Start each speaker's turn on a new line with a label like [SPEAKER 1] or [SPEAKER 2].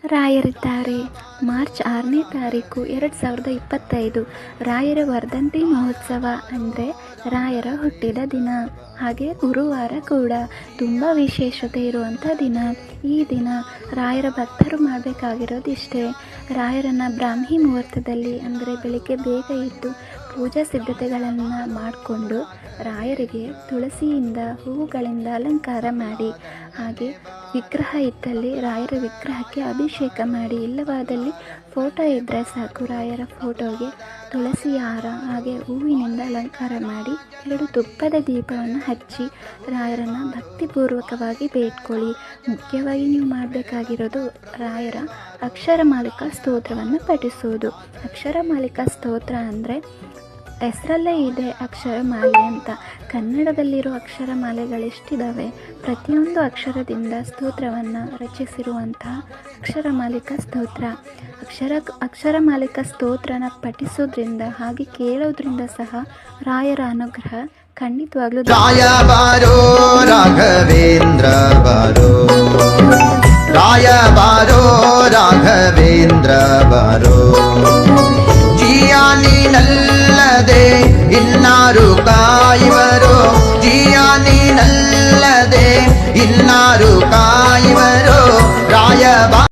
[SPEAKER 1] ರಾಯರಿದ್ದಾರೆ. March 6ನೇ ತಾರೀಕು 2025 ರಾಯರ ವರ್ಧಂತಿ ಮಹೋತ್ಸವ ಅಂದರೆ ರಾಯರ ಹುಟ್ಟಿದ ದಿನ. ಹಾಗೆ ಗುರುವಾರ ಕೂಡ ತುಂಬ ವಿಶೇಷತೆ ಇರುವಂಥ ದಿನ. ಈ ದಿನ ರಾಯರ ಭಕ್ತರು ಮಾಡಬೇಕಾಗಿರೋದಿಷ್ಟೇ, ರಾಯರನ್ನು ಬ್ರಾಹ್ಮಿ ಮುಹೂರ್ತದಲ್ಲಿ ಅಂದರೆ ಬೆಳಿಗ್ಗೆ ಬೇಗ ಎದ್ದು ಪೂಜಾ ಸಿದ್ಧತೆಗಳನ್ನು ಮಾಡಿಕೊಂಡು ರಾಯರಿಗೆ ತುಳಸಿಯಿಂದ ಹೂವುಗಳಿಂದ ಅಲಂಕಾರ ಮಾಡಿ, ಹಾಗೆ ವಿಗ್ರಹ ಇದ್ದಲ್ಲಿ ರಾಯರ ವಿಗ್ರಹಕ್ಕೆ ಅಭಿಷೇಕ ಮಾಡಿ, ಇಲ್ಲವಾದಲ್ಲಿ ಫೋಟೋ ಇದ್ದರೆ ಸಾಕು, ರಾಯರ ಫೋಟೋಗೆ ತುಳಸಿ ಹಾರ ಹಾಗೆ ಹೂವಿನಿಂದ ಅಲಂಕಾರ ಮಾಡಿ 2 ತುಪ್ಪದ ದೀಪವನ್ನು ಹಚ್ಚಿ ರಾಯರನ್ನು ಭಕ್ತಿಪೂರ್ವಕವಾಗಿ ಬೇಡ್ಕೊಳ್ಳಿ. ಮುಖ್ಯವಾಗಿ ನೀವು ಮಾಡಬೇಕಾಗಿರೋದು ರಾಯರ ಅಕ್ಷರಮಾಲಿಕಾ ಸ್ತೋತ್ರವನ್ನು ಪಠಿಸುವುದು. ಅಕ್ಷರಮಾಲಿಕಾ ಸ್ತೋತ್ರ ಅಂದರೆ ಹೆಸರಲ್ಲೇ ಇದೆ ಅಕ್ಷರಮಾಲೆ ಅಂತ. ಕನ್ನಡದಲ್ಲಿರೋ ಅಕ್ಷರಮಾಲೆಗಳೆಷ್ಟಿದ್ದಾವೆ, ಪ್ರತಿಯೊಂದು ಅಕ್ಷರದಿಂದ ಸ್ತೋತ್ರವನ್ನು ರಚಿಸಿರುವಂತಹ ಅಕ್ಷರಮಾಲಿಕಾ ಸ್ತೋತ್ರ. ಅಕ್ಷರಮಾಲಿಕಾ ಸ್ತೋತ್ರನ ಪಠಿಸೋದ್ರಿಂದ ಹಾಗೆ ಕೇಳೋದ್ರಿಂದ ಸಹ ರಾಯರ ಅನುಗ್ರಹ ಖಂಡಿತವಾಗ್ಲೂ
[SPEAKER 2] ರಾಯ ಬಾರೋ ರಾಘವೇಂದ್ರ ಬಾರೋ, ರಾಯ ಬಾರೋ ರಾಘವೇಂದ್ರ ಬಾರೋ, ಜಿಯಾನಿನಲ್ಲದೆ ಇನ್ನಾರು ಕಾಯುವರು, ಜಿಯಾನಿನಲ್ಲದೆ ಇನ್ನಾರು